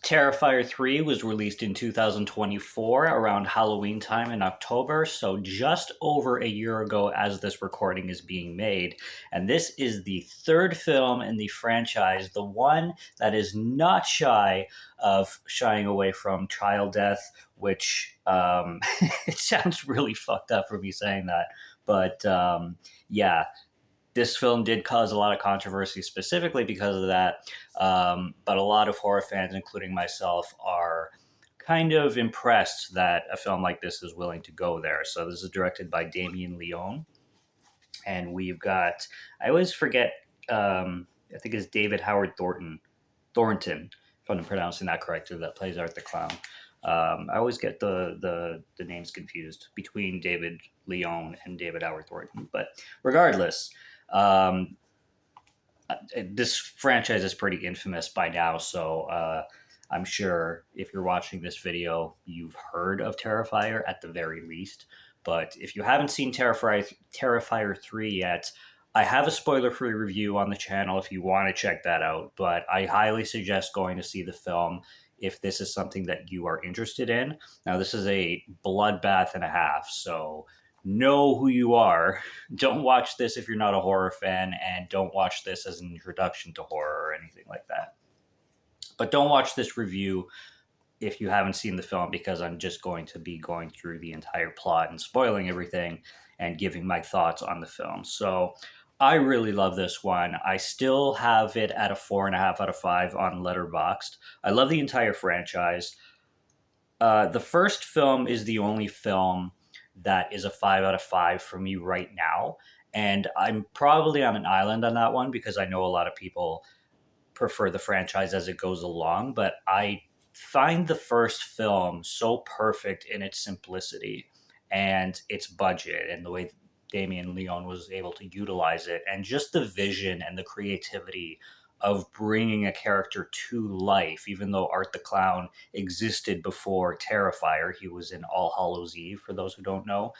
Terrifier 3 was released in 2024 around Halloween time in October, so just over a year ago as this recording is being made. And this is the third film in the franchise, the one that is not shy of shying away from child death, which it sounds really fucked up for me saying that. But yeah, this film did cause a lot of controversy specifically because of that. But a lot of horror fans, including myself, are kind of impressed that a film like this is willing to go there. So this is directed by Damien Leone, and we've got, I always forget, I think it's David Howard Thornton, if I'm pronouncing that correctly, that plays Art the Clown. I always get the names confused between David Leone and David Howard Thornton. But regardless, um, this franchise is pretty infamous by now, so I'm sure if you're watching this video, you've heard of Terrifier at the very least. But if you haven't seen Terrifier 3 yet, I have a spoiler free review on the channel if you want to check that out. But I highly suggest going to see the film if this is something that you are interested in. Now, this is a bloodbath and a half, so know who you are. Don't watch this if you're not a horror fan, and don't watch this as an introduction to horror or anything like that. But don't watch this review if you haven't seen the film, because I'm just going to be going through the entire plot and spoiling everything and giving my thoughts on the film. So I really love this one. I still have it at a 4.5 out of 5 on Letterboxd. I love the entire franchise. The first film is the only film that is a 5 out of 5 for me right now. And I'm probably on an island on that one because I know a lot of people prefer the franchise as it goes along. But I find the first film so perfect in its simplicity and its budget and the way Damien Leone was able to utilize it, and just the vision and the creativity of bringing a character to life, even though Art the Clown existed before Terrifier. He was in All Hallows Eve, for those who don't know,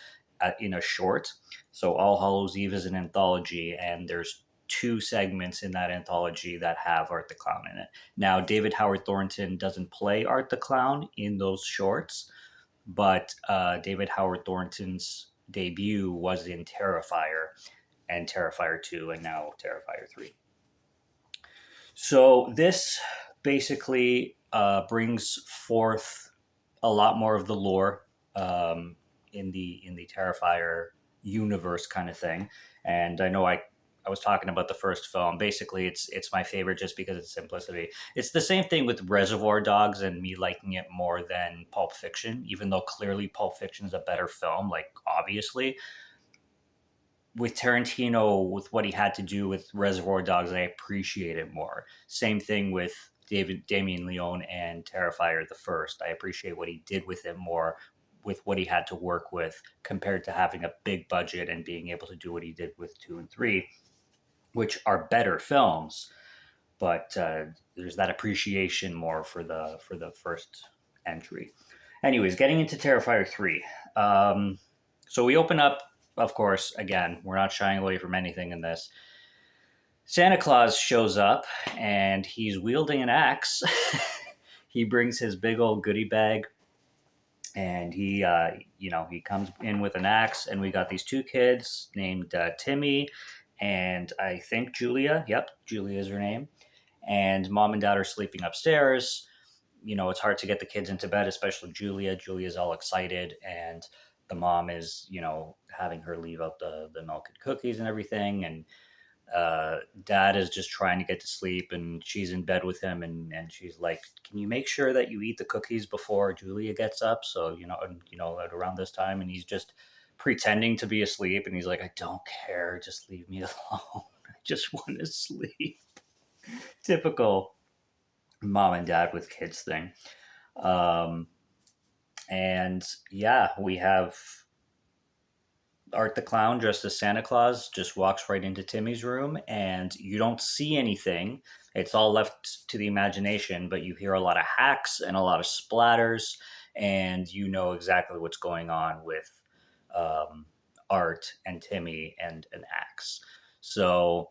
in a short. So All Hallows Eve is an anthology, and there's two segments in that anthology that have Art the Clown in it. Now, David Howard Thornton doesn't play Art the Clown in those shorts, but David Howard Thornton's debut was in Terrifier and Terrifier 2 and now Terrifier 3. So this basically brings forth a lot more of the lore in the Terrifier universe kind of thing. And I know I was talking about the first film. Basically, it's my favorite just because of its simplicity. It's the same thing with Reservoir Dogs and me liking it more than Pulp Fiction, even though clearly Pulp Fiction is a better film, like obviously. With Tarantino, with what he had to do with Reservoir Dogs, I appreciate it more. Same thing with Damien Leone and Terrifier the first. I appreciate what he did with it more, with what he had to work with compared to having a big budget and being able to do what he did with 2 and 3, which are better films. But there's that appreciation more for the first entry. Anyways, getting into Terrifier 3. So we open up, of course, again, we're not shying away from anything in this. Santa Claus shows up and he's wielding an axe. He brings his big old goodie bag, and he comes in with an axe, and we got these two kids named Timmy and I think Julia. Yep, Julia is her name. And mom and dad are sleeping upstairs. It's hard to get the kids into bed, especially Julia. Julia's all excited, and the mom is, having her leave out the milk and cookies and everything. And dad is just trying to get to sleep, and she's in bed with him, and she's like, can you make sure that you eat the cookies before Julia gets up? So, at around this time, and he's just pretending to be asleep, and he's like, I don't care. Just leave me alone. I just want to sleep. Typical mom and dad with kids thing. Um, and yeah, we have Art the Clown dressed as Santa Claus just walks right into Timmy's room, and you don't see anything. It's all left to the imagination, but you hear a lot of hacks and a lot of splatters, and you know exactly what's going on with Art and Timmy and an axe. So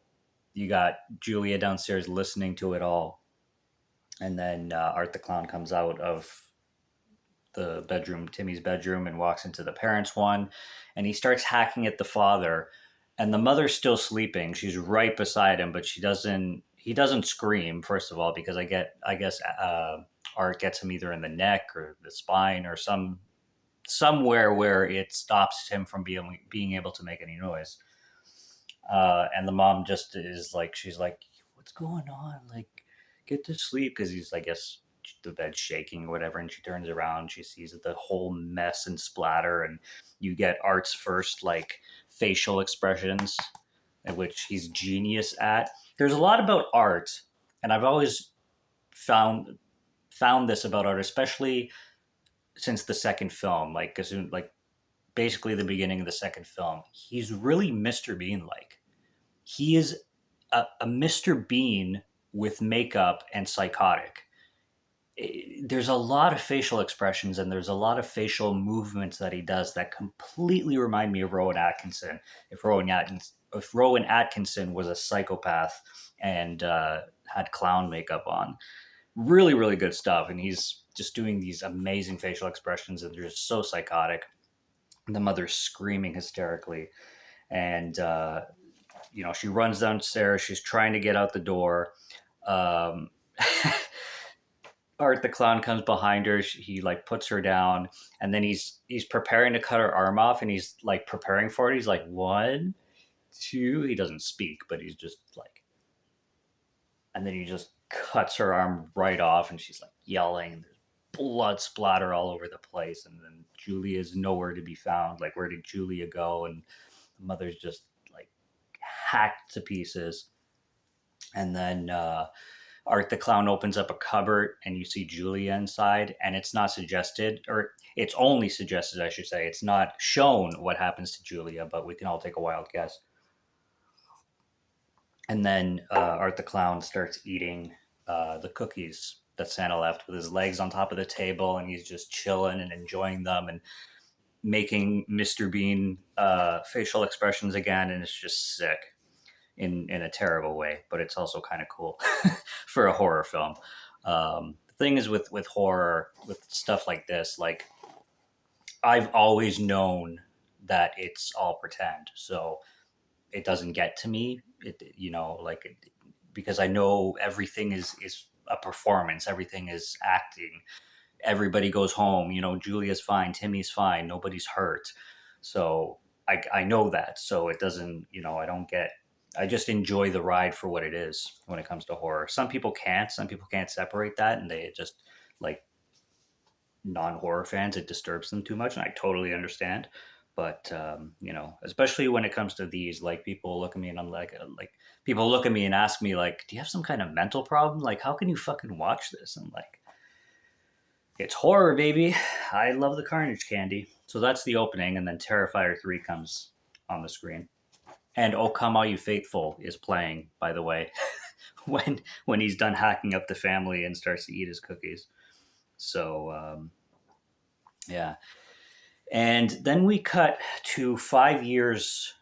you got Julia downstairs listening to it all. And then Art the Clown comes out of the bedroom, Timmy's bedroom, and walks into the parents' one, and he starts hacking at the father, and the mother's still sleeping. She's right beside him, but she doesn't. He doesn't scream, first of all, because I guess Art gets him either in the neck or the spine or somewhere where it stops him from being able to make any noise. And the mom just is like, she's like, "What's going on? Like, get to sleep," because he's, I guess, the bed's shaking or whatever. And she turns around, she sees the whole mess and splatter, and you get Art's first like facial expressions, at which he's genius at. There's a lot about Art, and I've always found this about Art, especially since the second film, like as soon, like basically the beginning of the second film. He's really Mr. Bean like. He is a Mr. Bean with makeup and psychotic. There's a lot of facial expressions and there's a lot of facial movements that he does that completely remind me of Rowan Atkinson. If Rowan Atkinson was a psychopath and had clown makeup on, really really good stuff. And he's just doing these amazing facial expressions and they're just so psychotic. The mother's screaming hysterically, and she runs downstairs. She's trying to get out the door. Um, Art the Clown comes behind her. He like puts her down, and then he's preparing to cut her arm off, and he's like preparing for it. He's like, one, two. He doesn't speak, but he's just like, and then he just cuts her arm right off, and she's like yelling. There's blood splatter all over the place, and then Julia's nowhere to be found. Like, where did Julia go? And the mother's just like hacked to pieces. And then Art the Clown opens up a cupboard and you see Julia inside, and it's not suggested, or it's only suggested, I should say. It's not shown what happens to Julia, but we can all take a wild guess. And then Art the Clown starts eating the cookies that Santa left with his legs on top of the table, and he's just chilling and enjoying them and making Mr. Bean facial expressions again, and it's just sick in a terrible way, but it's also kind of cool for a horror film. The thing is with horror, with stuff like this, like I've always known that it's all pretend, so it doesn't get to me. Because I know everything is a performance, everything is acting. Everybody goes home. Julia's fine, Timmy's fine, nobody's hurt. So I know that. So it doesn't. I don't get. I just enjoy the ride for what it is when it comes to horror. Some people can't. Some people can't separate that, and they just like non-horror fans. It disturbs them too much, and I totally understand. But especially when it comes to these, like people look at me and I'm like people look at me and ask me like, "Do you have some kind of mental problem? Like, how can you fucking watch this?" And like, it's horror, baby. I love the carnage candy. So that's the opening, and then Terrifier 3 comes on the screen. And "Oh Come All You Faithful" is playing, by the way, when he's done hacking up the family and starts to eat his cookies. So yeah, and then we cut to 5 years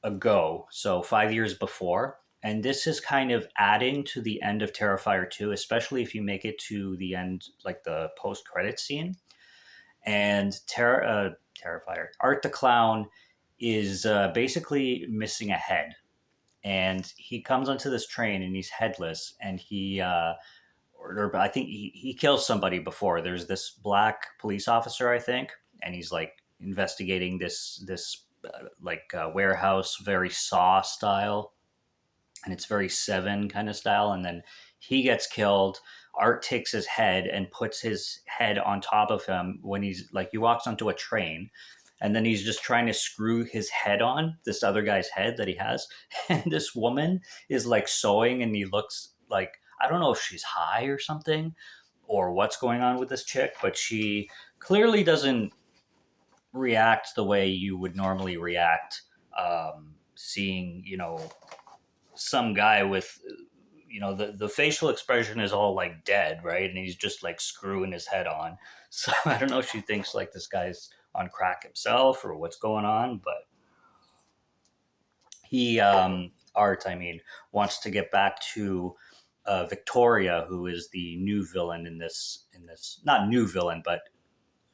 ago, so 5 years before, and this is kind of adding to the end of Terrifier 2, especially if you make it to the end, like the post-credit scene. And Terrifier, Art the Clown, is basically missing a head, and he comes onto this train and he's headless, and or I think he kills somebody before. There's this black police officer, I think, and he's like investigating this warehouse, very Saw style, and it's very Seven kind of style. And then he gets killed. Art takes his head and puts his head on top of him when he's like, he walks onto a train, and then he's just trying to screw his head on this other guy's head that he has. And this woman is like sewing, and he looks like, I don't know if she's high or something or what's going on with this chick, but she clearly doesn't react the way you would normally react, seeing, some guy with, the facial expression is all like dead, right? And he's just like screwing his head on. So I don't know if she thinks like this guy's on crack himself or what's going on, but he, Art, I mean, wants to get back to Victoria, who is the new villain in this not new villain, but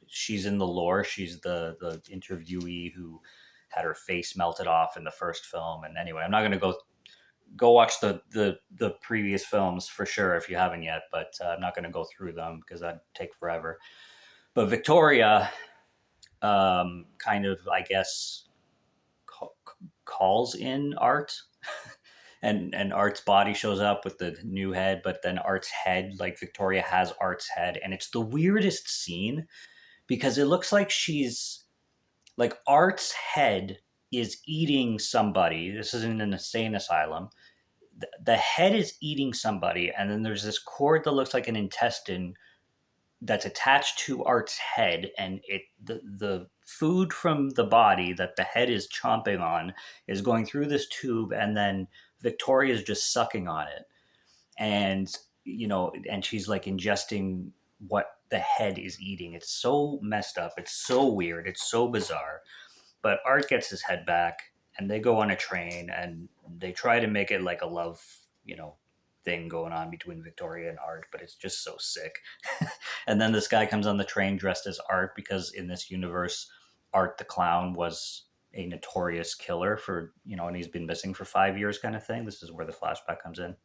she's in the lore. She's the interviewee who had her face melted off in the first film. And anyway, I'm not going to go watch the previous films for sure if you haven't yet, but I'm not going to go through them because that'd take forever. But Victoria, kind of, I guess, calls in Art, and Art's body shows up with the new head, but then Art's head, like Victoria has Art's head, and it's the weirdest scene because it looks like she's like Art's head is eating somebody. This is in an insane asylum. The head is eating somebody, and then there's this cord that looks like an intestine that's attached to Art's head, and the food from the body that the head is chomping on is going through this tube, and then Victoria is just sucking on it, and and she's like ingesting what the head is eating. It's so messed up. It's so weird. It's so bizarre. But Art gets his head back, and they go on a train, and they try to make it like a love, thing going on between Victoria and Art, but it's just so sick. And then this guy comes on the train dressed as Art because in this universe, Art the clown was a notorious killer and he's been missing for 5 years, kind of thing. This is where the flashback comes in.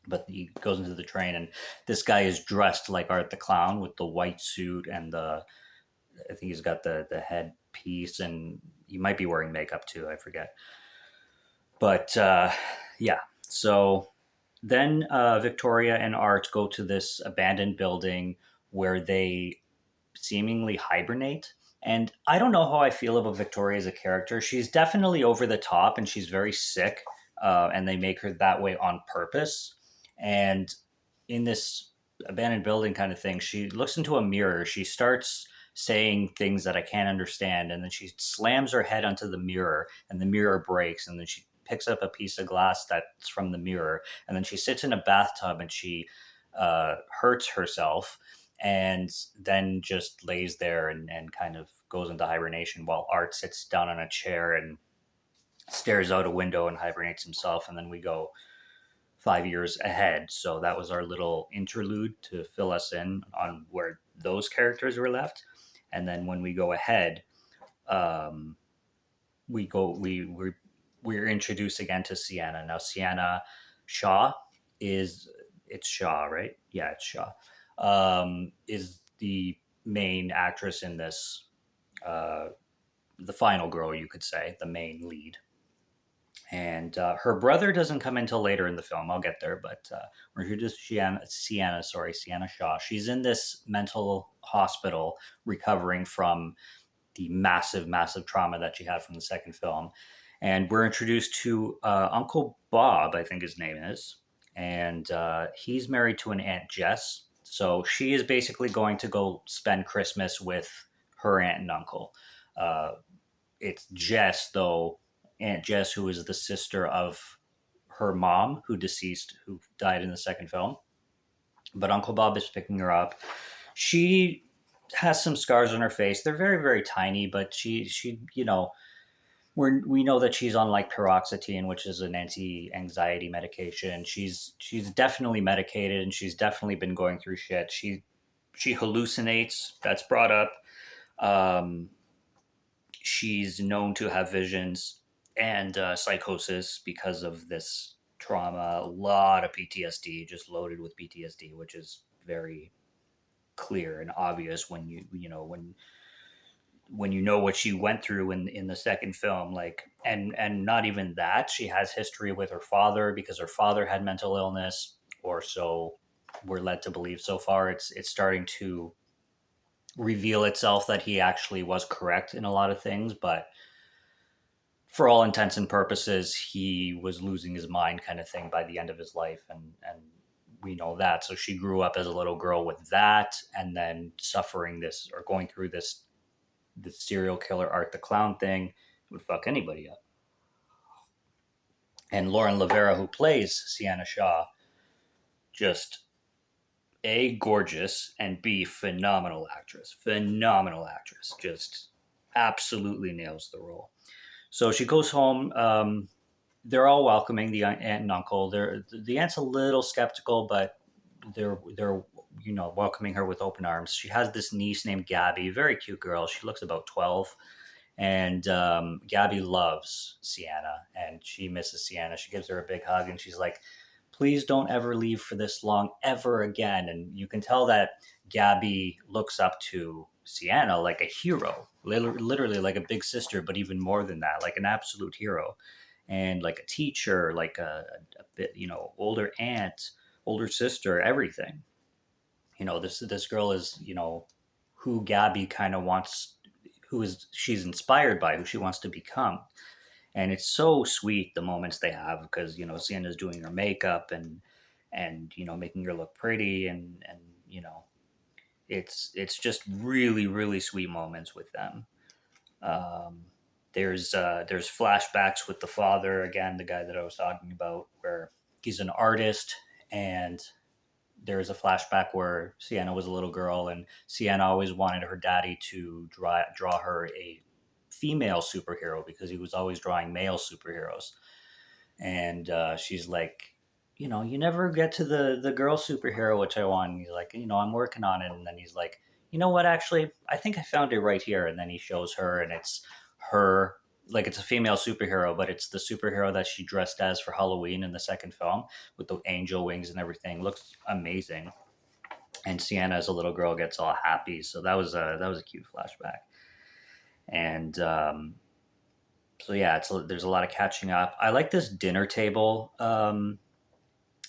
But he goes into the train, and this guy is dressed like Art the clown with the white suit and I think he's got the head piece, and he might be wearing makeup too. I forget. But yeah, so then Victoria and Art go to this abandoned building where they seemingly hibernate. And I don't know how I feel about Victoria as a character. She's definitely over the top and she's very sick, and they make her that way on purpose. And in this abandoned building kind of thing, she looks into a mirror. She starts saying things that I can't understand, and then she slams her head onto the mirror, and the mirror breaks, and then she picks up a piece of glass that's from the mirror, and then she sits in a bathtub and she hurts herself, and then just lays there and kind of goes into hibernation while Art sits down on a chair and stares out a window and hibernates himself. And then we go 5 years ahead. So that was our little interlude to fill us in on where those characters were left. And then when we go ahead, we're introduced again to Sienna. Now Sienna Shaw it's Shaw, right? Yeah, it's Shaw. Is the main actress in this, the final girl, you could say, the main lead. And her brother doesn't come until later in the film. I'll get there, but we're introduced to Sienna Shaw. She's in this mental hospital recovering from the massive, massive trauma that she had from the second film. And we're introduced to Uncle Bob, I think his name is. And he's married to an Aunt Jess. So she is basically going to go spend Christmas with her aunt and uncle. It's Jess, though, Aunt Jess, who is the sister of her mom, who died in the second film. But Uncle Bob is picking her up. She has some scars on her face. They're very, very tiny, but she we know that she's on like paroxetine, which is an anti-anxiety medication. She's definitely medicated, and she's definitely been going through shit. She hallucinates. That's brought up. She's known to have visions and psychosis because of this trauma. A lot of PTSD, just loaded with PTSD, which is very clear and obvious when you know what she went through in the second film. Like, and not even that, she has history with her father because her father had mental illness, or so we're led to believe so far. It's starting to reveal itself that he actually was correct in a lot of things, but for all intents and purposes, he was losing his mind, kind of thing, by the end of his life, and we know that. So she grew up as a little girl with that, and then suffering this, or going through this serial killer Art the Clown thing. Would fuck anybody up. And Lauren Lavera, who plays Sienna Shaw, just A, gorgeous, and B, phenomenal actress. Just absolutely nails the role. So she goes home. they're all welcoming the aunt and uncle. The aunt's a little skeptical, but they're welcoming her with open arms. She has this niece named Gabby, very cute girl. She looks about 12, and Gabby loves Sienna, and she misses Sienna. She gives her a big hug, and she's like, "Please don't ever leave for this long ever again." And you can tell that Gabby looks up to Sienna like a hero, literally like a big sister, but even more than that, like an absolute hero, and like a teacher, like a bit, older aunt, older sister, everything. This girl is, who Gabby kind of wants, who is she's inspired by, who she wants to become. And it's so sweet the moments they have because Sienna's doing her makeup and making her look pretty, and it's just really really sweet moments with them. Um, there's flashbacks with the father again, the guy that I was talking about, where he's an artist, and there's a flashback where Sienna was a little girl, and Sienna always wanted her daddy to draw her a female superhero because he was always drawing male superheroes. And she's like, you never get to the girl superhero, which I want. And he's like, I'm working on it. And then he's like, you know what? Actually, I think I found it right here. And then he shows her, and it's her. Like, it's a female superhero, but it's the superhero that she dressed as for Halloween in the second film with the angel wings and everything. Looks amazing. And Sienna, as a little girl, gets all happy. So that was a cute flashback. And so yeah, there's a lot of catching up. I like this dinner table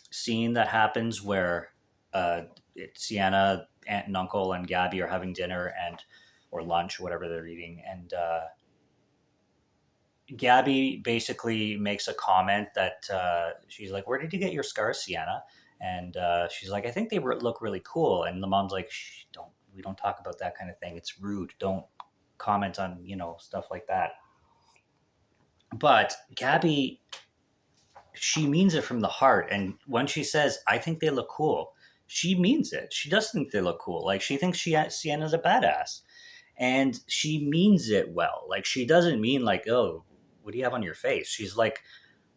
scene that happens where Sienna, aunt and uncle, and Gabby are having dinner and or lunch, whatever they're eating, and Gabby basically makes a comment that she's like, "Where did you get your scars, Sienna?" And she's like, "I think they look really cool." And the mom's like, "Shh, don't we don't talk about that kind of thing. It's rude. Don't comment on stuff like that." But Gabby, she means it from the heart, and when she says, "I think they look cool," she means it. She does think they look cool. Like, she thinks Sienna's a badass, and she means it well. Like, she doesn't mean like, "Oh, what do you have on your face?" She's like,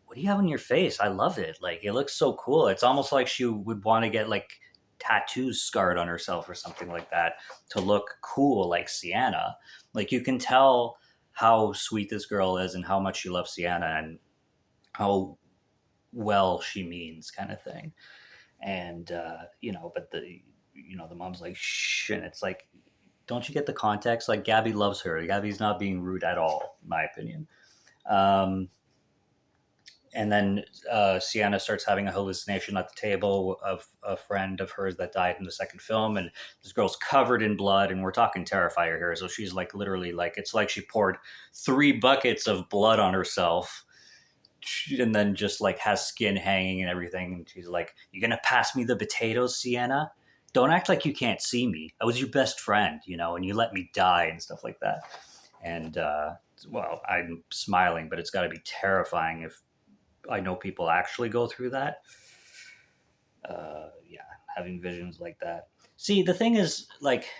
"What do you have on your face? I love it. Like, it looks so cool." It's almost like she would want to get like tattoos scarred on herself or something like that to look cool like Sienna. Like, you can tell how sweet this girl is and how much she loves Sienna and how well she means, kind of thing. And but the mom's like, "Shh," and it's like, don't you get the context? Like, Gabby loves her. Gabby's not being rude at all, in my opinion. Um, and then Sienna starts having a hallucination at the table of a friend of hers that died in the second film, and this girl's covered in blood, and we're talking Terrifier here, so she's like literally like it's like she poured 3 buckets of blood on herself, and then just like has skin hanging and everything. And she's like, "You gonna pass me the potatoes, Sienna? Don't act like you can't see me. I was your best friend, and you let me die," and stuff like that. And well, I'm smiling, but it's got to be terrifying if I know people actually go through that. Yeah, having visions like that. See, the thing is, like,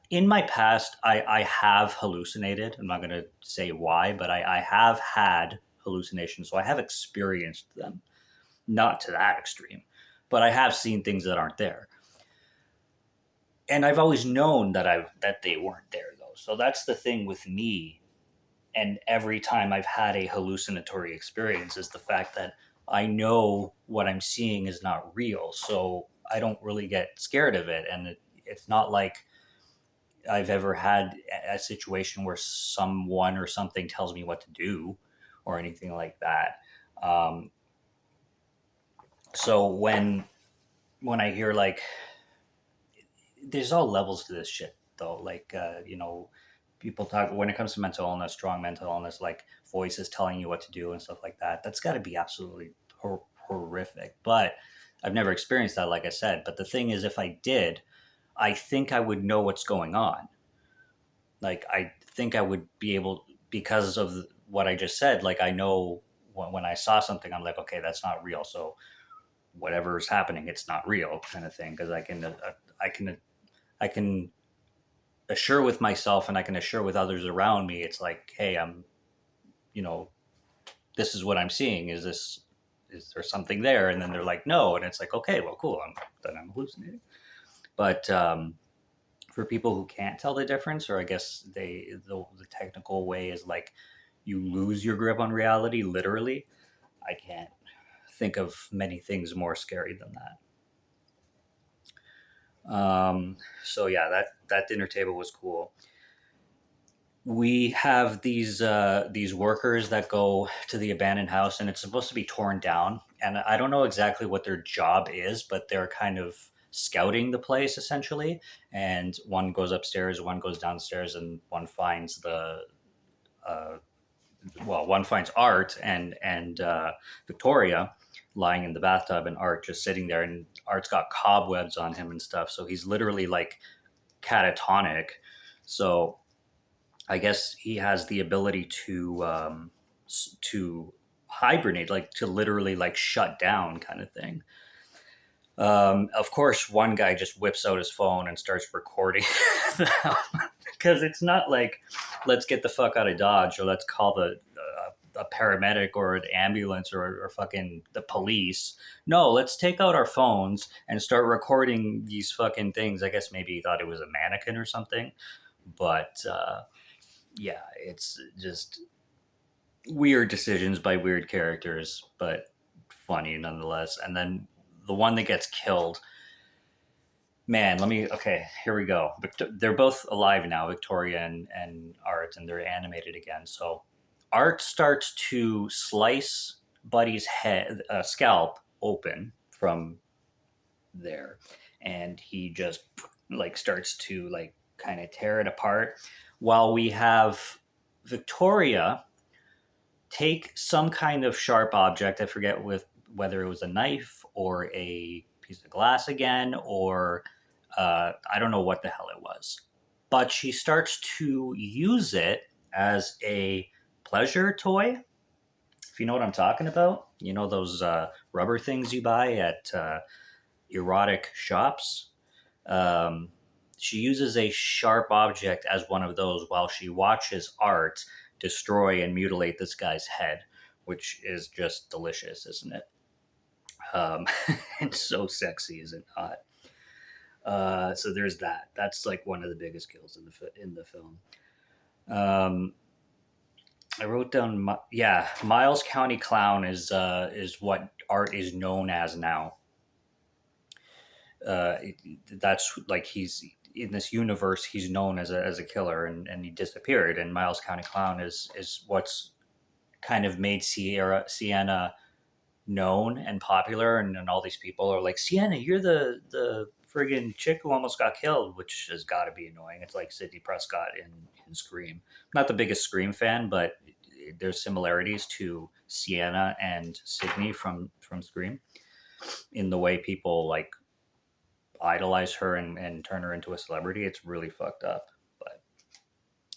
in my past, I have hallucinated. I'm not going to say why, but I have had hallucinations, so I have experienced them. Not to that extreme, but I have seen things that aren't there, and I've always known that they weren't there though. So that's the thing with me. And every time I've had a hallucinatory experience is the fact that I know what I'm seeing is not real, so I don't really get scared of it. And it's not like I've ever had a situation where someone or something tells me what to do or anything like that. Um, so when I hear like, there's all levels to this shit though. Like people talk when it comes to mental illness, strong mental illness, like voices telling you what to do and stuff like that. That's got to be absolutely horrific. But I've never experienced that, like I said. But the thing is, if I did, I think I would know what's going on. Like, I think I would be able, because of what I just said. Like, I know when I saw something, I'm like, okay, that's not real. So whatever is happening, it's not real, kind of thing. Because I can I can assure with myself, and I can assure with others around me. It's like, hey, I'm, you know, this is what I'm seeing. Is there something there? And then they're like, no. And it's like, okay, well, cool. Then I'm hallucinating. But for people who can't tell the difference, or I guess the technical way is like you lose your grip on reality, literally. I can't think of many things more scary than that. So yeah, that dinner table was cool. We have these workers that go to the abandoned house, and it's supposed to be torn down. And I don't know exactly what their job is, but they're kind of scouting the place essentially. And one goes upstairs, one goes downstairs, and one finds uh, one finds Art and Victoria lying in the bathtub, and Art just sitting there, and Art's got cobwebs on him and stuff, so he's literally like catatonic. So I guess he has the ability to hibernate, like to literally like shut down, kind of thing. Of course, one guy just whips out his phone and starts recording because it's not like let's get the fuck out of Dodge or let's call a paramedic or an ambulance or fucking the police. No, let's take out our phones and start recording these fucking things. I guess maybe he thought it was a mannequin or something, but yeah, it's just weird decisions by weird characters, but funny nonetheless. And then the one that gets killed, man, okay, here we go. They're both alive now, Victoria and Art, and they're animated again. So Art starts to slice Buddy's head, scalp open from there, and he just like starts to like kind of tear it apart while we have Victoria take some kind of sharp object. I forget whether it was a knife or a piece of glass again, or I don't know what the hell it was. But she starts to use it as a pleasure toy. If you know what I'm talking about, you know those rubber things you buy at erotic shops. Um, she uses a sharp object as one of those while she watches Art destroy and mutilate this guy's head, which is just delicious, isn't it? Um, and so sexy, is it not? So there's that. That's like one of the biggest kills in the film. Um, I wrote down, yeah, Miles County Clown is what Art is known as now. uh, that's like he's in this universe. He's known as a killer, and he disappeared. And Miles County Clown is what's kind of made Sienna known and popular, and all these people are like, Sienna, you're the friggin' chick who almost got killed, which has got to be annoying. It's like Sidney Prescott in Scream. I'm not the biggest Scream fan, but there's similarities to Sienna and Sydney from Scream in the way people like idolize her and turn her into a celebrity. It's really fucked up. But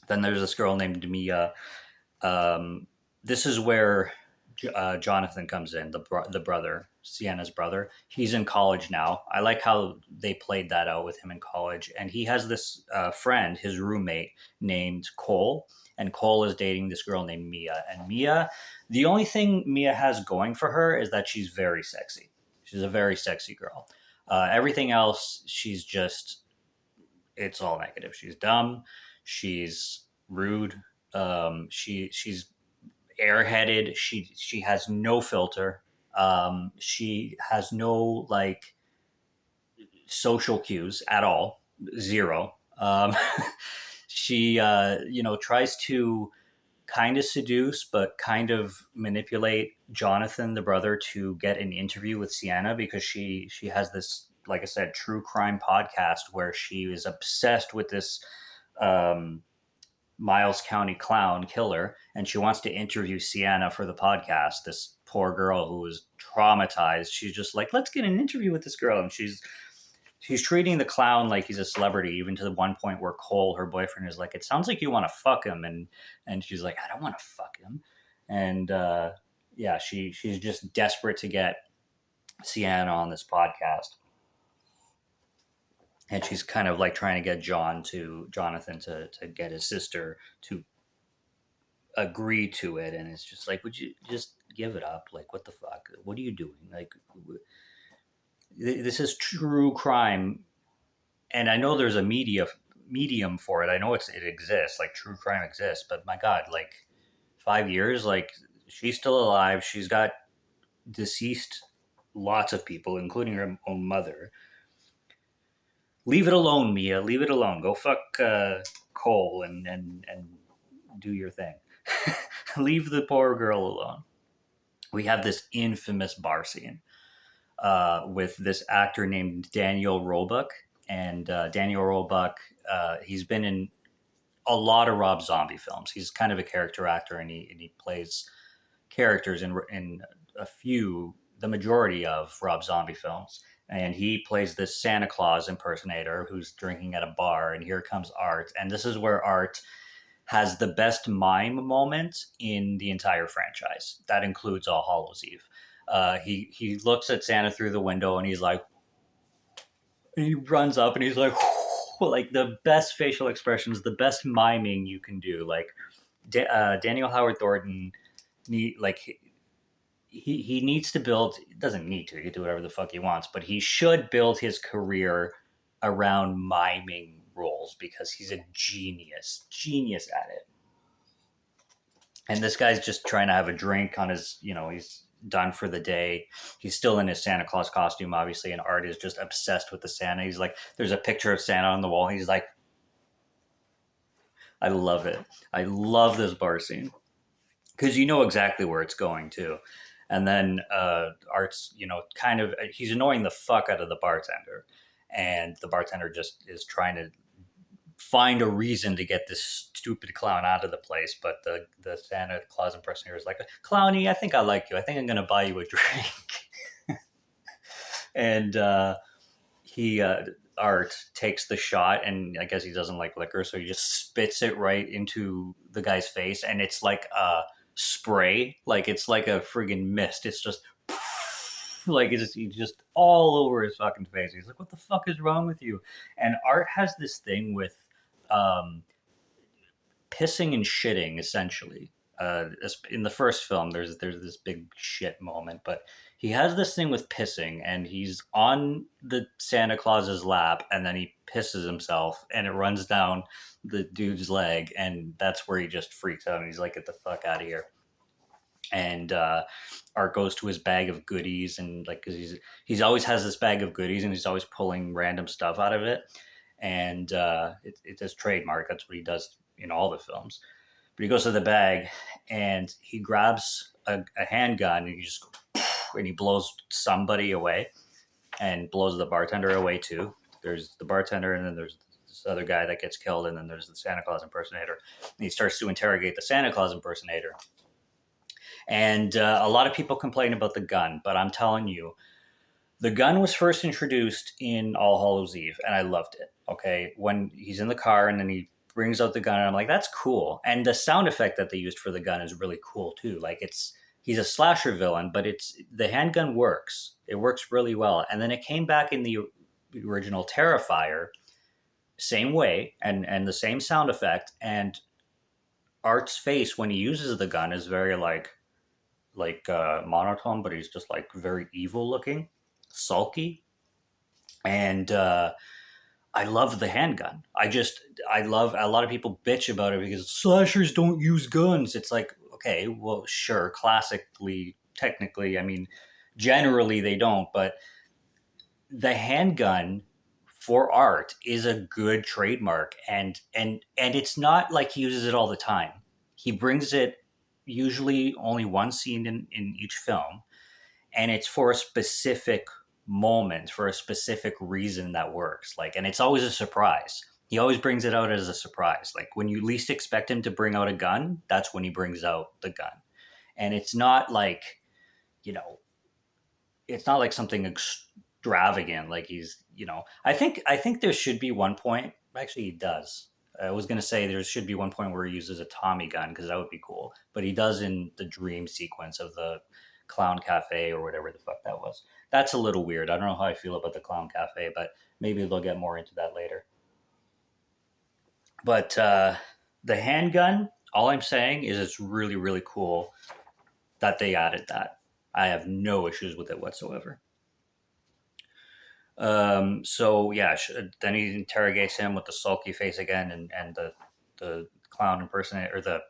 then there's this girl named Mia. This is where Jonathan comes in, the brother, Sienna's brother. He's in college now. I like how they played that out with him in college. And he has this friend, his roommate, named Cole. And Cole is dating this girl named Mia. And Mia, the only thing Mia has going for her is that she's very sexy. She's a very sexy girl. Everything else, it's all negative. She's dumb. She's rude. She's airheaded. She has no filter. She has no like social cues at all. Zero. She tries to kind of seduce but kind of manipulate Jonathan, the brother, to get an interview with Sienna because she has this, like I said, true crime podcast where she is obsessed with this um, Miles County Clown killer, and she wants to interview Sienna for the podcast. This poor girl who is traumatized. She's just like, let's get an interview with this girl, and she's treating the clown like he's a celebrity, even to the one point where Cole, her boyfriend, is like, it sounds like you want to fuck him. And she's like, I don't want to fuck him. And yeah, she's just desperate to get Sienna on this podcast. And she's kind of like trying to get Jonathan to get his sister to agree to it, and it's just like, would you just give it up? Like, what the fuck? What are you doing? Like, this is true crime, and I know there's a medium for it. I know it exists, like true crime exists, but my God, like 5 years, like she's still alive. She's got deceased lots of people, including her own mother. Leave it alone, Mia. Leave it alone. Go fuck Cole and do your thing. Leave the poor girl alone. We have this infamous bar scene with this actor named Daniel Roebuck, and Daniel Roebuck, he's been in a lot of Rob Zombie films. He's kind of a character actor, and he plays characters in the majority of Rob Zombie films. And he plays this Santa Claus impersonator who's drinking at a bar, and here comes Art, and this is where Art has the best mime moment in the entire franchise. That includes All Hallows Eve. He looks at Santa through the window, and he's like, and he runs up, and he's like, like the best facial expressions, the best miming you can do. Like Daniel Howard Thornton, like he needs to build. Doesn't need to. He can do whatever the fuck he wants, but he should build his career around miming roles because he's a genius at it. And this guy's just trying to have a drink on his, he's done for the day. He's still in his Santa Claus costume, obviously, and Art is just obsessed with the Santa. He's like, there's a picture of Santa on the wall. He's like, I love it. I love this bar scene because you know exactly where it's going to. And then Art's, kind of, he's annoying the fuck out of the bartender. And the bartender just is trying to find a reason to get this stupid clown out of the place. But the Santa Claus impersonator is like, Clowny, I think I like you. I think I'm going to buy you a drink. And he, Art takes the shot, and I guess he doesn't like liquor, so he just spits it right into the guy's face. And it's like a spray, like it's like a friggin' mist. It's just like he's just all over his fucking face. He's like, what the fuck is wrong with you? And Art has this thing with um, pissing and shitting, essentially. In the first film, there's this big shit moment, but he has this thing with pissing, and he's on the Santa Claus's lap, and then he pisses himself, and it runs down the dude's leg, and that's where he just freaks out, and he's like, "Get the fuck out of here!" And Art goes to his bag of goodies, and like, because he's always has this bag of goodies, and he's always pulling random stuff out of it, and it's his trademark. That's what he does in all the films. But he goes to the bag, and he grabs a handgun, and he just and he blows somebody away, and blows the bartender away too. There's the bartender, and then there's this other guy that gets killed, and then there's the Santa Claus impersonator. And he starts to interrogate the Santa Claus impersonator. And a lot of people complain about the gun, but I'm telling you, the gun was first introduced in All Hallows Eve, and I loved it. Okay, when he's in the car and then he brings out the gun, and I'm like, that's cool. And the sound effect that they used for the gun is really cool too. Like he's a slasher villain, but the handgun works. It works really well. And then it came back in the original Terrifier, same way, and the same sound effect. And Art's face when he uses the gun is very like monotone, but he's just like very evil looking, sulky. And I love the handgun. I love, a lot of people bitch about it because slashers don't use guns. It's like, okay, well, sure, classically, technically, I mean, generally they don't, but the handgun for Art is a good trademark, and it's not like he uses it all the time. He brings it usually only one scene in each film, and it's for a specific moment, for a specific reason that works. Like, and it's always a surprise. He always brings it out as a surprise. Like when you least expect him to bring out a gun, that's when he brings out the gun. And it's not like, you know, it's not like something extravagant. Like I think there should be one point. Actually, he does. I was going to say there should be one point where he uses a Tommy gun because that would be cool. But he does in the dream sequence of the Clown Cafe or whatever the fuck that was. That's a little weird. I don't know how I feel about the Clown Cafe, but maybe they'll get more into that later. But the handgun All I'm saying is it's really, really cool that they added that. I have no issues with it whatsoever. So yeah, then he interrogates him with the sulky face again, and the clown impersonator or the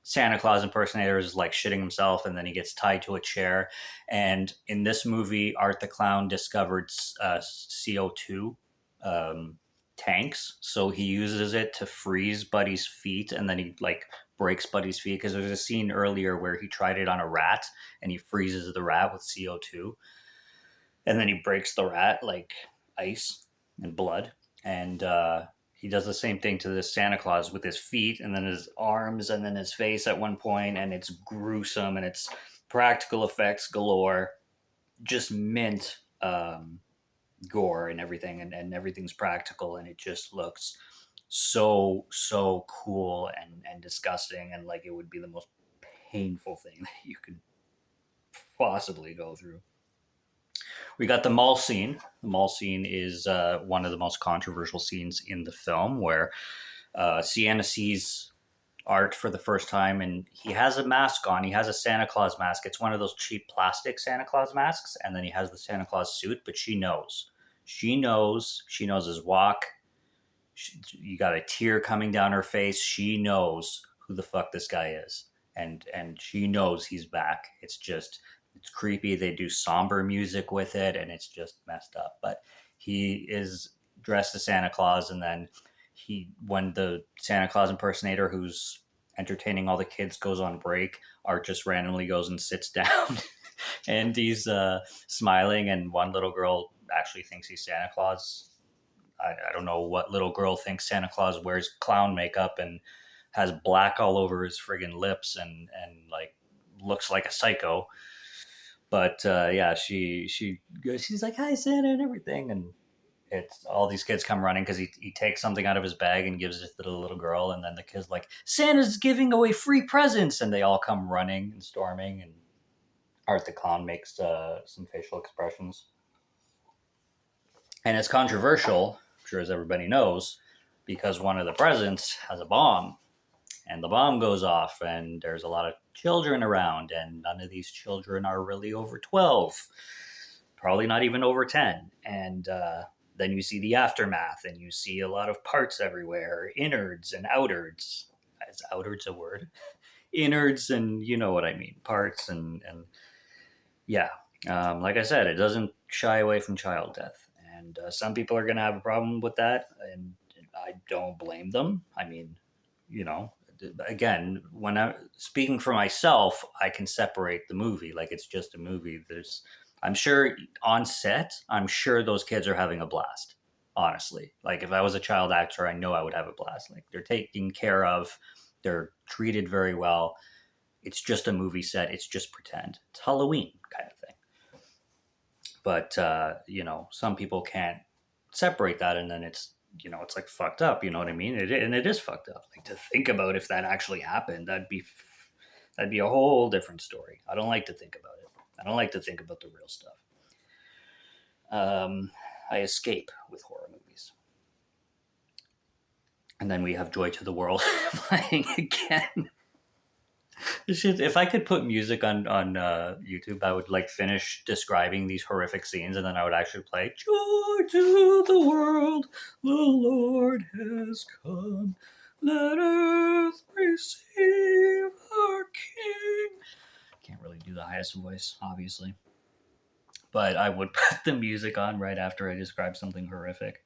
Santa Claus impersonator is like shitting himself, and then he gets tied to a chair. And in this movie, Art the Clown discovered CO2 um, tanks, so he uses it to freeze Buddy's feet, and then he like breaks Buddy's feet because there's a scene earlier where he tried it on a rat, and he freezes the rat with CO2, and then he breaks the rat like ice and blood. And he does the same thing to this Santa Claus with his feet and then his arms and then his face at one point, and it's gruesome and it's practical effects galore, just mint gore and everything, and everything's practical, and it just looks so cool and disgusting, and like it would be the most painful thing that you could possibly go through. We got the mall scene. The mall scene is one of the most controversial scenes in the film, where Sienna sees Art for the first time, and he has a mask on. He has a Santa Claus mask. It's one of those cheap plastic Santa Claus masks, and then he has the Santa Claus suit. But she knows. She knows. She knows his walk. You got a tear coming down her face. She knows who the fuck this guy is, and she knows he's back. It's creepy. They do somber music with it, and it's just messed up. But he is dressed as Santa Claus, and then when the Santa Claus impersonator who's entertaining all the kids goes on break, Art just randomly goes and sits down, and he's smiling, and one little girl actually thinks he's Santa Claus. I don't know what little girl thinks Santa Claus wears clown makeup and has black all over his friggin' lips and like looks like a psycho. But yeah, she's like, "Hi, Santa," and everything, and it's all these kids come running because he takes something out of his bag and gives it to the little girl, and then the kids like, "Santa's giving away free presents," and they all come running and storming, and Art the Clown makes some facial expressions, and it's controversial, I'm sure as everybody knows, because one of the presents has a bomb, and the bomb goes off, and there's a lot of children around, and none of these children are really over 12, probably not even over 10. And then you see the aftermath, and you see a lot of parts everywhere, innards and outards. Is outards a word? Innards, and you know what I mean, parts, and yeah. Like I said, it doesn't shy away from child death, and some people are going to have a problem with that, and I don't blame them. I mean, you know, again, when I'm speaking for myself, I can separate the movie like it's just a movie. I'm sure on set, I'm sure those kids are having a blast. Honestly, like if I was a child actor, I know I would have a blast. Like they're taken care of, they're treated very well. It's just a movie set. It's just pretend. It's Halloween kind of thing. But some people can't separate that, and then it's like fucked up. You know what I mean? And it is fucked up. Like to think about if that actually happened, that'd be a whole different story. I don't like to think about it. I don't like to think about the real stuff. I escape with horror movies. And then we have Joy to the World playing again. If I could put music on YouTube, I would like finish describing these horrific scenes, and then I would actually play "Joy to the world, the Lord has come. Let earth receive our King." Can't really do the highest voice, obviously, but I would put the music on right after I describe something horrific.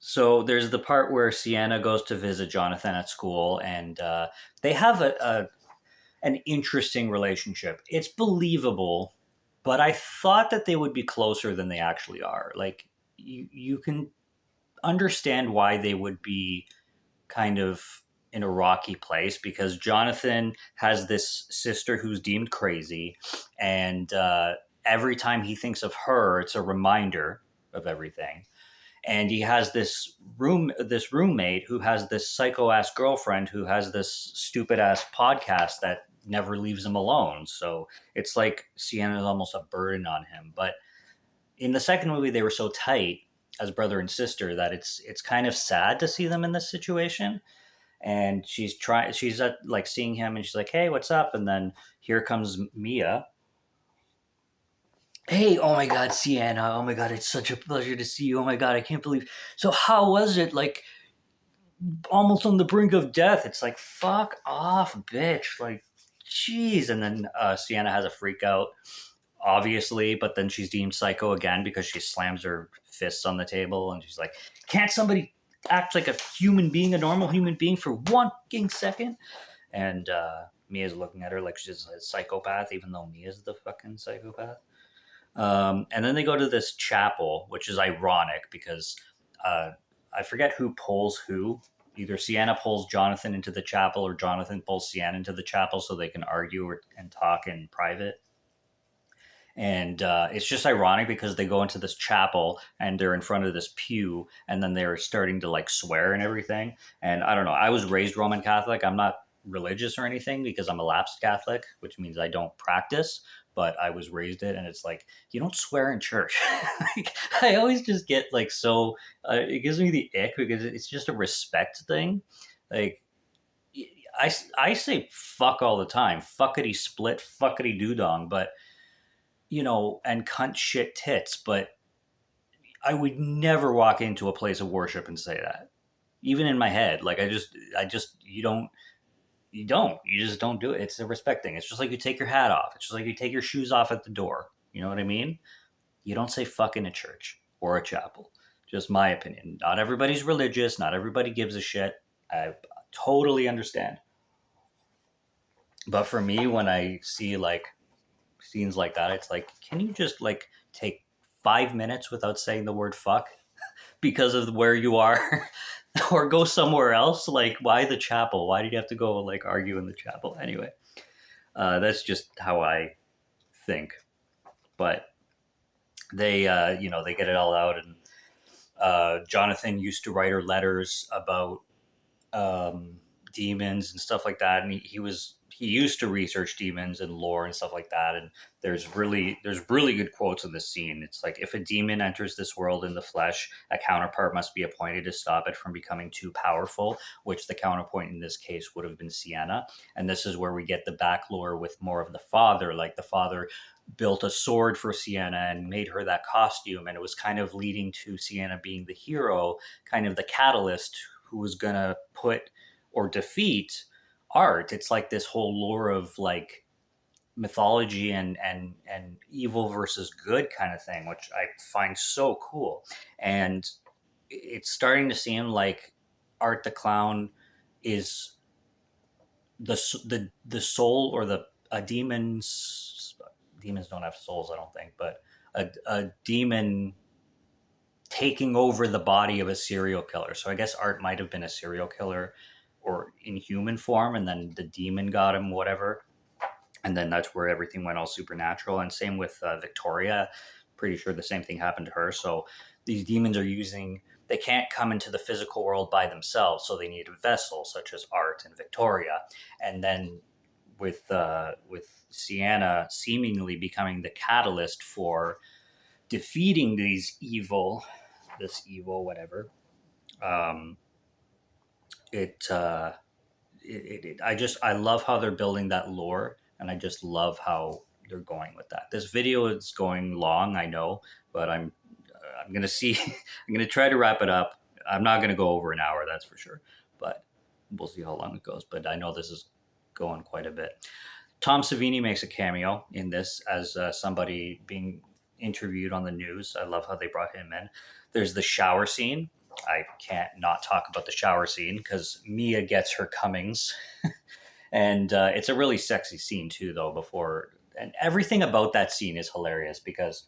So there's the part where Sienna goes to visit Jonathan at school, and they have an interesting relationship. It's believable, but I thought that they would be closer than they actually are. Like you can understand why they would be kind of in a rocky place, because Jonathan has this sister who's deemed crazy, and every time he thinks of her, it's a reminder of everything. And he has this roommate who has this psycho ass girlfriend who has this stupid ass podcast that never leaves him alone. So it's like Sienna is almost a burden on him. But in the second movie, they were so tight as brother and sister that it's kind of sad to see them in this situation. and she's at like seeing him, and she's like, "Hey, what's up?" And then here comes Mia. Hey, oh my God, Sienna. Oh my God, it's such a pleasure to see you. Oh my God, I can't believe. So, how was it? Like, almost on the brink of death. It's like, fuck off, bitch. Like, jeez. And then Sienna has a freak out, obviously, but then she's deemed psycho again because she slams her fists on the table and she's like, can't somebody act like a human being, a normal human being for one fucking second? And Mia's looking at her like she's a psychopath, even though Mia's the fucking psychopath. And then they go to this chapel, which is ironic because uh, I forget who pulls who. Either Sienna pulls Jonathan into the chapel or Jonathan pulls Sienna into the chapel so they can argue and talk in private. And it's just ironic because they go into this chapel and they're in front of this pew and then they're starting to like swear and everything. And I don't know. I was raised Roman Catholic. I'm not religious or anything because I'm a lapsed Catholic, which means I don't practice. But I was raised it, and it's like you don't swear in church. Like, I always just get like so. It gives me the ick because it's just a respect thing. Like I say fuck all the time, fuckity split, fuckity doo dong, but and cunt shit tits, but I would never walk into a place of worship and say that. Even in my head. Like you just don't do it. It's a respect thing. It's just like you take your hat off. It's just like you take your shoes off at the door. You know what I mean? You don't say fuck in a church or a chapel. Just my opinion. Not everybody's religious, not everybody gives a shit. I totally understand. But for me, when I see like scenes like that, it's like, can you just like take 5 minutes without saying the word fuck because of where you are? Or go somewhere else? Like, why the chapel? Why did you have to go like argue in the chapel? Anyway, that's just how I think. But they get it all out, and Jonathan used to write her letters about um, demons and stuff like that, and he used to research demons and lore and stuff like that. And there's really good quotes in this scene. It's like, if a demon enters this world in the flesh, a counterpart must be appointed to stop it from becoming too powerful, which the counterpoint in this case would have been Sienna. And this is where we get the back lore with more of the father. Like, the father built a sword for Sienna and made her that costume, and it was kind of leading to Sienna being the hero, kind of the catalyst who was gonna put or defeat Art. It's like this whole lore of like mythology and evil versus good kind of thing, which I find so cool. And it's starting to seem like Art the Clown is the soul, or the a demons don't have souls, I don't think, but a demon taking over the body of a serial killer. So I guess Art might have been a serial killer or in human form, and then the demon got him, whatever. And then that's where everything went all supernatural. And same with Victoria. Pretty sure the same thing happened to her. So these demons they can't come into the physical world by themselves. So they need a vessel, such as Art and Victoria. And then with Sienna seemingly becoming the catalyst for defeating this evil, whatever. Um, it, uh, I love how they're building that lore, and I just love how they're going with that. This video is going long, I know, but I'm gonna see. I'm gonna try to wrap it up. I'm not gonna go over an hour, that's for sure, but we'll see how long it goes. But I know this is going quite a bit. Tom Savini makes a cameo in this as somebody being interviewed on the news. I love how they brought him in. There's the shower scene. I can't not talk about the shower scene because Mia gets her comings. And it's a really sexy scene too, though. And everything about that scene is hilarious because,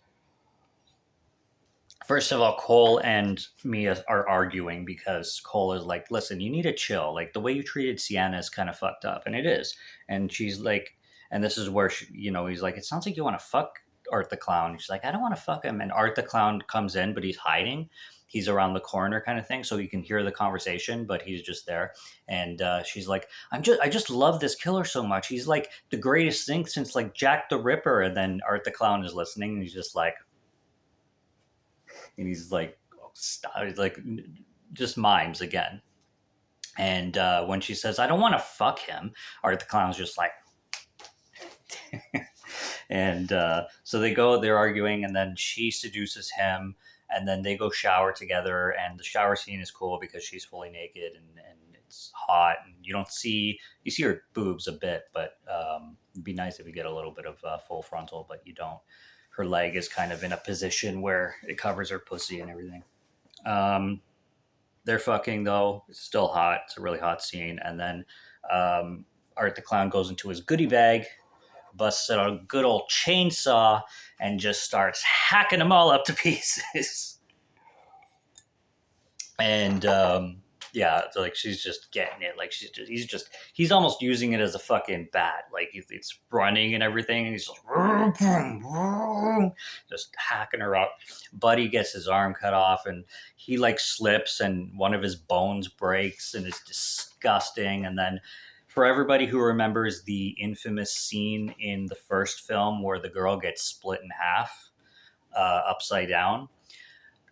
first of all, Cole and Mia are arguing because Cole is like, listen, you need to chill. Like, the way you treated Sienna is kind of fucked up. And it is. And she's like, and this is where, he's like, it sounds like you want to fuck Art the Clown. She's like, I don't want to fuck him. And Art the Clown comes in, but he's hiding. He's around the corner kind of thing. So you can hear the conversation, but he's just there. And she's like, I just love this killer so much. He's like the greatest thing since like Jack the Ripper. And then Art the Clown is listening, and he's just like, and he's like, oh, stop. He's like, just mimes again. And when she says, "I don't want to fuck him," Art the Clown's just like, and so they're arguing, and then she seduces him, and then they go shower together, and the shower scene is cool because she's fully naked, and it's hot, and you see her boobs a bit, but it'd be nice if you get a little bit of full frontal, but you don't. Her leg is kind of in a position where it covers her pussy and everything. Um, they're fucking though. It's still hot. It's a really hot scene, and then Art the Clown goes into his goodie bag, busts out a good old chainsaw, and just starts hacking them all up to pieces. And yeah, so like she's just getting it. Like he's almost using it as a fucking bat. Like it's running and everything, and he's just hacking her up. Buddy gets his arm cut off, and he like slips, and one of his bones breaks, and it's disgusting. And then for everybody who remembers the infamous scene in the first film where the girl gets split in half, upside down,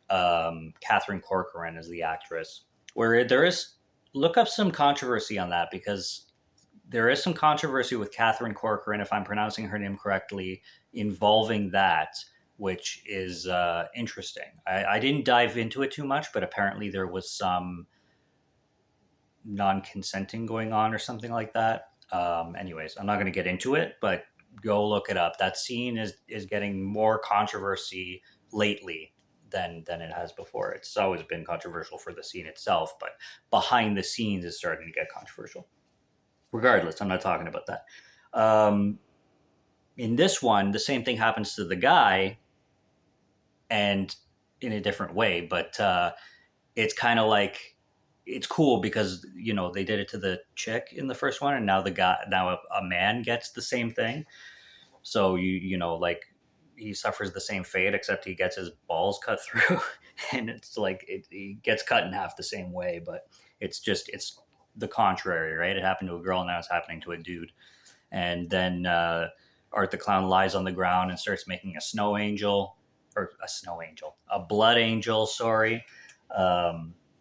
Catherine Corcoran is the actress. Where there is, look up some controversy on that, because there is some controversy with Catherine Corcoran, if I'm pronouncing her name correctly, involving that, which is interesting. I didn't dive into it too much, but apparently there was some non-consenting going on or something like that. Anyways, I'm not going to get into it, but go look it up. That scene is getting more controversy lately than it has before. It's always been controversial for the scene itself, but behind the scenes it's starting to get controversial. Regardless, I'm not talking about that. In this one, the same thing happens to the guy, and in a different way, but it's kind of like, it's cool because they did it to the chick in the first one, and now a man gets the same thing. So like he suffers the same fate, except he gets his balls cut through, and it's like he gets cut in half the same way, but it's the contrary, right? It happened to a girl, now it's happening to a dude. And then Art the Clown lies on the ground and starts making a snow angel, or a blood angel, sorry.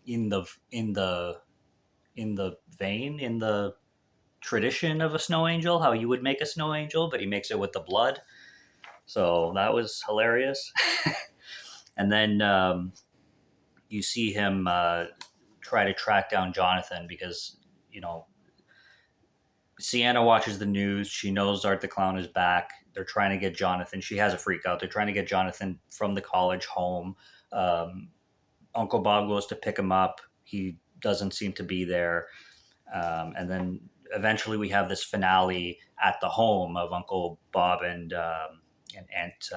In the vein, in the tradition of a snow angel, how you would make a snow angel, but he makes it with the blood. So that was hilarious. And then you see him try to track down Jonathan because, Sienna watches the news. She knows Art the Clown is back. They're trying to get Jonathan. She has a freak out. They're trying to get Jonathan from the college home. Uncle Bob goes to pick him up. He doesn't seem to be there. And then eventually we have this finale at the home of Uncle Bob and Aunt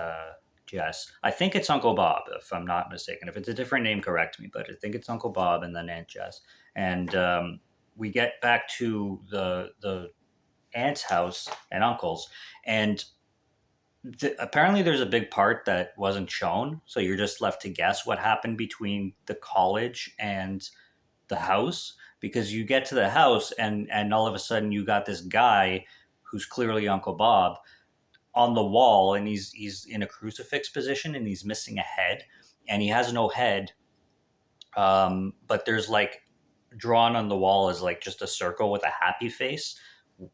Jess. I think it's Uncle Bob, if I'm not mistaken. If it's a different name, correct me. But I think it's Uncle Bob and then Aunt Jess. And we get back to the aunt's house and uncle's, and apparently there's a big part that wasn't shown, so you're just left to guess what happened between the college and the house, because you get to the house and all of a sudden you got this guy who's clearly Uncle Bob on the wall, and he's in a crucifix position, and he's missing a head, and he has no head, but there's like drawn on the wall is like just a circle with a happy face,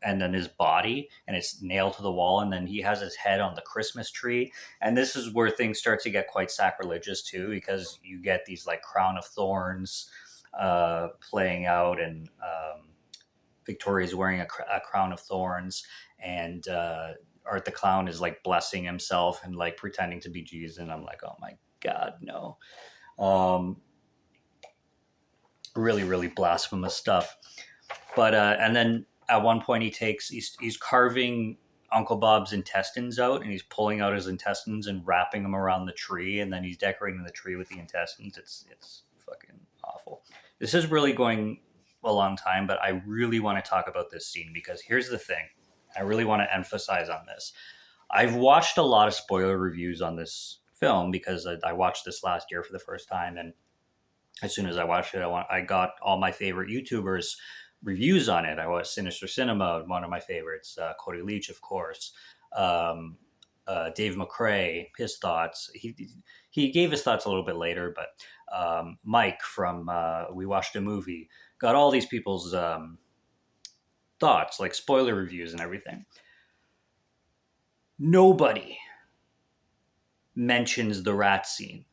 and then his body, and it's nailed to the wall, and then he has his head on the Christmas tree. And this is where things start to get quite sacrilegious too, because you get these like crown of thorns playing out, and Victoria's wearing a crown of thorns, and Art the Clown is like blessing himself and like pretending to be Jesus, and I'm like, oh my god, no. Really, really blasphemous stuff. But and then at one point he's carving Uncle Bob's intestines out, and he's pulling out his intestines and wrapping them around the tree, and then he's decorating the tree with the intestines. It's fucking awful. This is really going a long time, but I really want to talk about this scene, because here's the thing. I really want to emphasize on this. I've watched a lot of spoiler reviews on this film because I watched this last year for the first time, and as soon as I watched it, I got all my favorite YouTubers reviews on it. I watched Sinister Cinema, one of my favorites, Cody Leach, of course, Dave McCrae, his thoughts. He gave his thoughts a little bit later, but Mike from We Watched a Movie, got all these people's thoughts, like spoiler reviews and everything. Nobody mentions the rat scene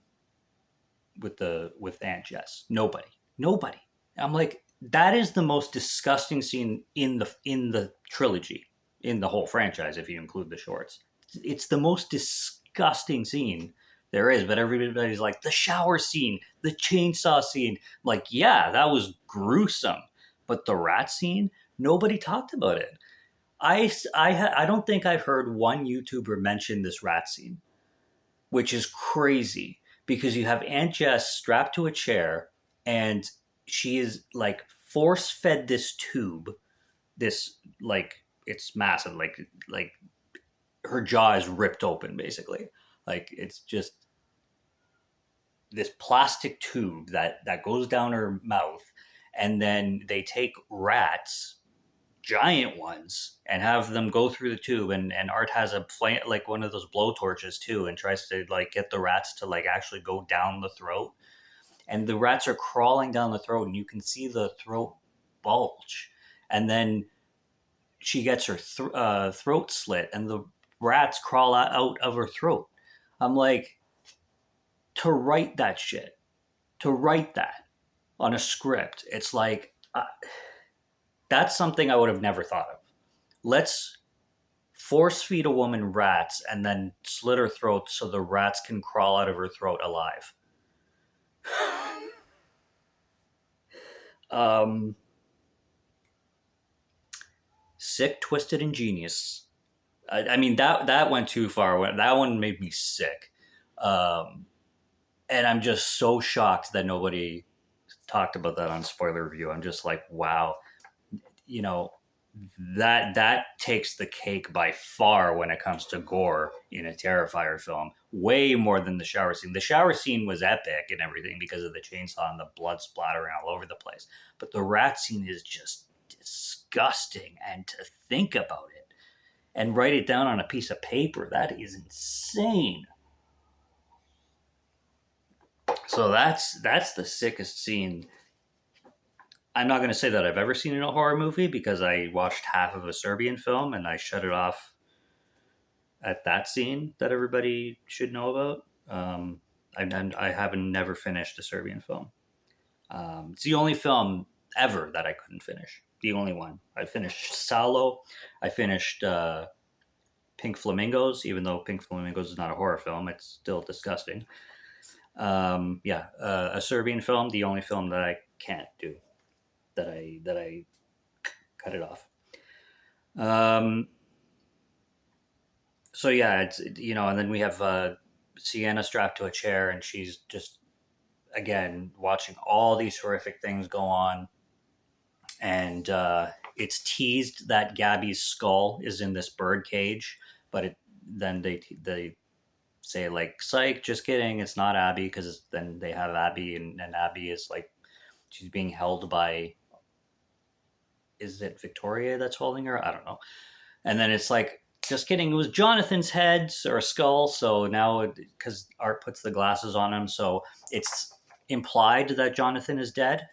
with Aunt Jess. Nobody. I'm like, that is the most disgusting scene in the trilogy, in the whole franchise, if you include the shorts. It's the most disgusting scene there is. But everybody's like, the shower scene, the chainsaw scene. Like, yeah, that was gruesome. But the rat scene, nobody talked about it. I don't think I've heard one YouTuber mention this rat scene, which is crazy because you have Aunt Jess strapped to a chair and she is like force fed this tube. This, like, it's massive. Like her jaw is ripped open basically. Like it's just this plastic tube that goes down her mouth, and then they take rats, giant ones, and have them go through the tube, and Art has a flame, like one of those blow torches too, and tries to like get the rats to like actually go down the throat, and the rats are crawling down the throat and you can see the throat bulge, and then she gets her throat slit and the rats crawl out of her throat. I'm like, to write that shit, to write that on a script, it's like that's something I would have never thought of. Let's force feed a woman rats and then slit her throat so the rats can crawl out of her throat alive. um, Sick, twisted, and genius. I mean that went too far. That one made me sick, and I'm just so shocked that nobody talked about that on spoiler review. I'm just like, wow, you know, that takes the cake by far when it comes to gore in a Terrifier film, way more than the shower scene. The shower scene was epic and everything because of the chainsaw and the blood splattering all over the place, but the rat scene is just disgusting. And to think about it and write it down on a piece of paper, that is insane. So that's the sickest scene. I'm not going to say that I've ever seen in a horror movie because I watched half of a Serbian film and I shut it off at that scene that everybody should know about. I haven't never finished a Serbian film. It's the only film ever that I couldn't finish. The only one. I finished Salo. I finished Pink Flamingos, even though Pink Flamingos is not a horror film. It's still disgusting. A Serbian film, the only film that I can't do, that I cut it off. So yeah, it's, and then we have Sienna strapped to a chair, and she's just again watching all these horrific things go on, and it's teased that Gabby's skull is in this bird cage, but then they say like, psych, just kidding, it's not Abby, because then they have Abby, and Abby is like, she's being held by, is it Victoria that's holding her? I don't know. And then it's like, just kidding, it was Jonathan's head or skull. So now, because Art puts the glasses on him, so it's implied that Jonathan is dead.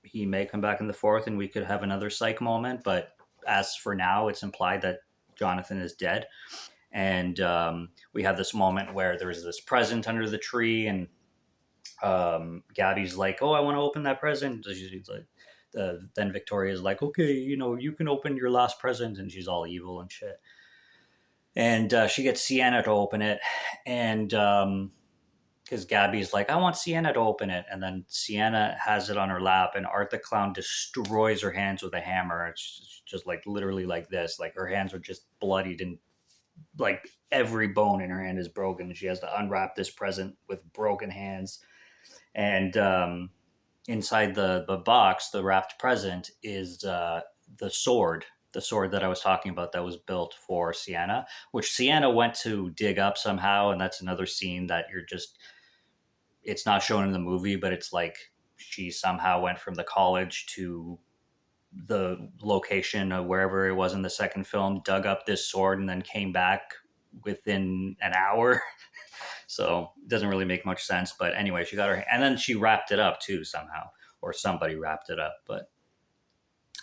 He may come back in the fourth and we could have another psych moment, but as for now, it's implied that Jonathan is dead. And we have this moment where there's this present under the tree, and Gabby's like, "Oh, I want to open that present." She's like, then Victoria's like, "Okay, you can open your last present," and she's all evil and shit. And she gets Sienna to open it, and because Gabby's like, "I want Sienna to open it," and then Sienna has it on her lap, and Art the Clown destroys her hands with a hammer. It's just like literally like this, like her hands are just bloodied and like every bone in her hand is broken. She has to unwrap this present with broken hands, and inside the box, the wrapped present is the sword that I was talking about that was built for Sienna, which Sienna went to dig up somehow, and that's another scene that it's not shown in the movie, but it's like she somehow went from the college to the location of wherever it was in the second film, dug up this sword, and then came back within an hour. So it doesn't really make much sense. But anyway, she got her, and then she wrapped it up too somehow, or somebody wrapped it up. But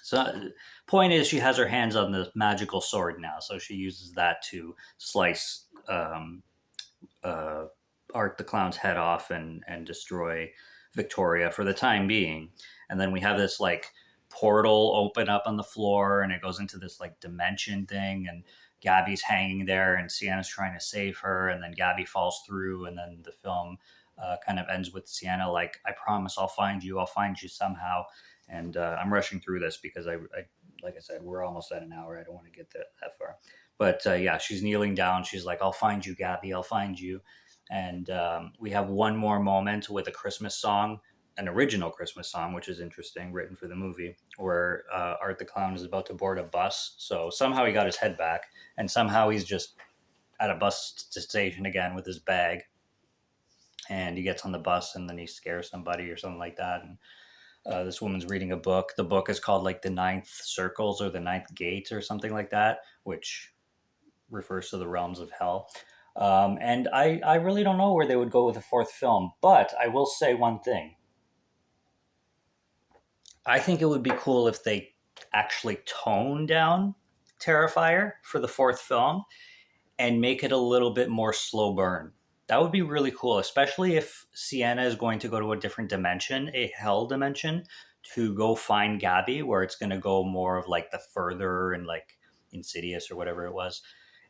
so point is, she has her hands on the magical sword now, so she uses that to slice uh, Art the Clown's head off and destroy Victoria for the time being. And then we have this like portal open up on the floor, and it goes into this like dimension thing, and Gabby's hanging there, and Sienna's trying to save her, and then Gabby falls through, and then the film kind of ends with Sienna like, "I promise, I'll find you somehow." And I'm rushing through this because like I said, we're almost at an hour. I don't want to get that far. But yeah, she's kneeling down. She's like, "I'll find you, Gabby. I'll find you." And we have one more moment with a Christmas song, an original Christmas song, which is interesting, written for the movie, where Art the Clown is about to board a bus. So somehow he got his head back, and somehow he's just at a bus station again with his bag. And he gets on the bus, and then he scares somebody or something like that. And this woman's reading a book. The book is called like The Ninth Circles or The Ninth Gate or something like that, which refers to the realms of hell. And I really don't know where they would go with a fourth film, but I will say one thing. I think it would be cool if they actually tone down Terrifier for the fourth film and make it a little bit more slow burn. That would be really cool, especially if Sienna is going to go to a different dimension, a hell dimension, to go find Gabby, where it's going to go more of like the further and like Insidious or whatever it was.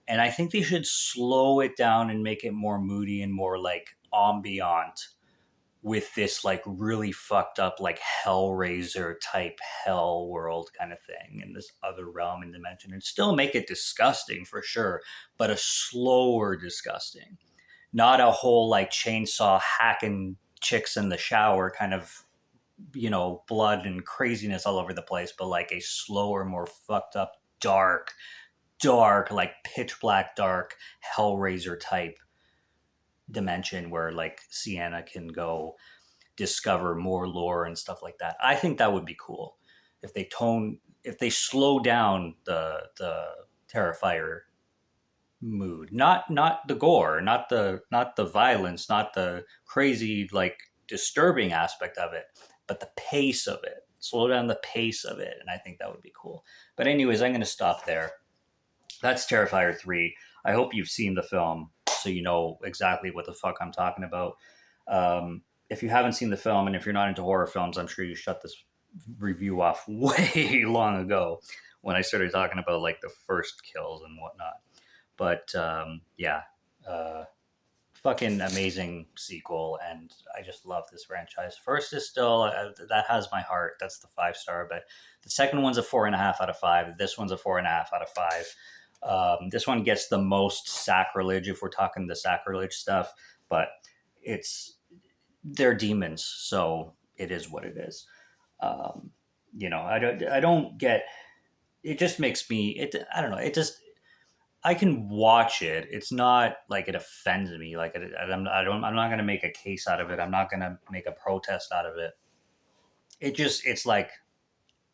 And I think they should slow it down and make it more moody and more like ambient with this like really fucked up like Hellraiser type hell world kind of thing in this other realm and dimension, and still make it disgusting for sure, but a slower disgusting, not a whole like chainsaw hacking chicks in the shower kind of, blood and craziness all over the place, but like a slower, more fucked up, dark, like pitch black dark Hellraiser type dimension where like Sienna can go discover more lore and stuff like that. I think that would be cool if they slow down the Terrifier mood, not the gore, not the violence, not the crazy like disturbing aspect of it, but the pace of it. Slow down the pace of it, and I think that would be cool. But anyways, I'm going to stop there. That's Terrifier 3. I hope you've seen the film so you know exactly what the fuck I'm talking about. If you haven't seen the film and if you're not into horror films, I'm sure you shut this review off way long ago when I started talking about like the first kills and whatnot. But yeah, fucking amazing sequel, and I just love this franchise. First is still that has my heart. That's the 5-star, but the second one's a 4.5 out of 5. This one's a 4.5 out of 5. This one gets the most sacrilege if we're talking the sacrilege stuff, but they're demons, so it is what it is. I don't get. It just makes me. I don't know. It just. I can watch it. It's not like it offends me. Like I'm not going to make a case out of it. I'm not going to make a protest out of it. It's like,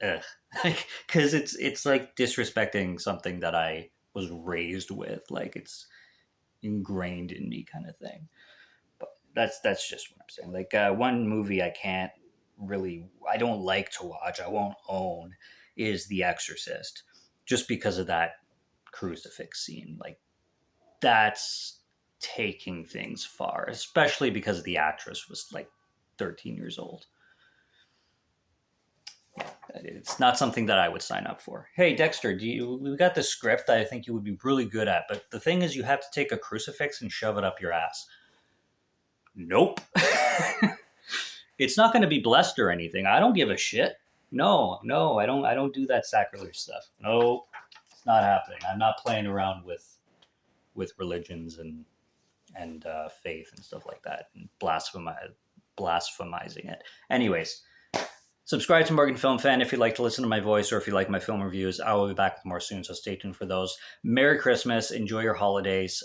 ugh, because it's like disrespecting something that I was raised with. Like it's ingrained in me, kind of thing. But that's just what I'm saying. Like one movie I don't like to watch. I won't own is The Exorcist, just because of that crucifix scene. Like that's taking things far, especially because the actress was like 13 years old. Yeah, it's not something that I would sign up for. Hey Dexter, we got this script that I think you would be really good at, but the thing is you have to take a crucifix and shove it up your ass. Nope. It's not going to be blessed or anything. I don't give a shit. No, I don't do that sacrilege stuff. No, it's not happening. I'm not playing around with religions and faith and stuff like that, and blasphemizing it. Anyways, subscribe to Morgan Film Fan if you'd like to listen to my voice or if you like my film reviews. I will be back with more soon, so stay tuned for those. Merry Christmas. Enjoy your holidays.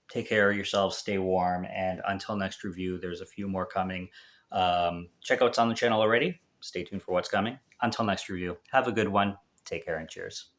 Take care of yourselves. Stay warm. And until next review, there's a few more coming. Check out what's on the channel already. Stay tuned for what's coming. Until next review, have a good one. Take care and cheers.